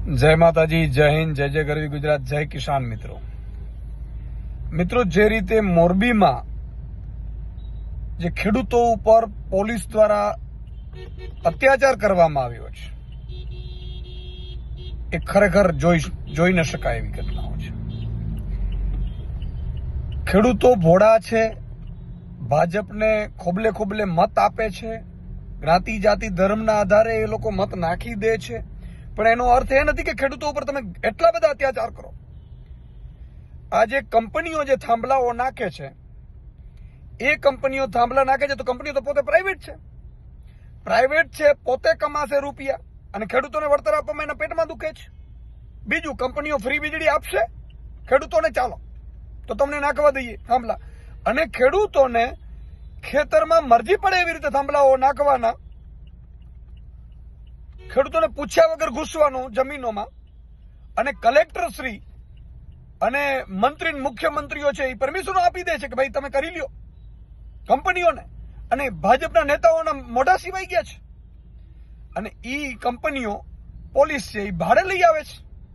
જય માતાજી, જય હિન્દ, જય જય ગરવી ગુજરાત, જય કિસાન મિત્રો, જે રીતે મોરબીમાં જે ખેડૂતો ઉપર પોલીસ દ્વારા અત્યાચાર કરવામાં આવ્યો છે એ ખરેખર જોઈ ન શકાય એવી ઘટનાઓ છે। ખેડૂતો ભોળા છે, ભાજપને ખોબલે ખોબલે મત આપે છે, જ્ઞાતિ જાતિ ધર્મના આધારે એ લોકો મત નાખી દે છે, પણ એનો અર્થ એ નથી કે ખેડૂતો ઉપર તમે એટલા બધા અત્યાચાર કરો। આજે કંપનીઓ જે થાંભલાઓ નાખે છે, એ કંપનીઓ થાંભલા નાખે છે તો કંપનીઓ તો પોતે પ્રાઇવેટ છે, પોતે કમાશે રૂપિયા અને ખેડૂતોને વળતર આપવામાં એના પેટમાં દુખે છે। બીજું, કંપનીઓ ફ્રી વીજળી આપશે ખેડૂતોને, ચાલો તો તમને નાખવા દઈએ થાંભલા, અને ખેડૂતોને ખેતરમાં મરજી પડે એવી રીતે થાંભલાઓ નાખવાના, ખેડૂતોને પૂછ્યા વગર ઘૂસવાનું જમીનોમાં, અને કલેક્ટર શ્રી અને મંત્રી મુખ્યમંત્રીઓ છે એ પરમિશનો આપી દે છે કે ભાઈ તમે કરી લ્યો કંપનીઓને, અને ભાજપના નેતાઓના મોઢા સિવાય ગયા છે, અને ઈ કંપનીઓ પોલીસ છે એ ભાડે લઈ આવે છે।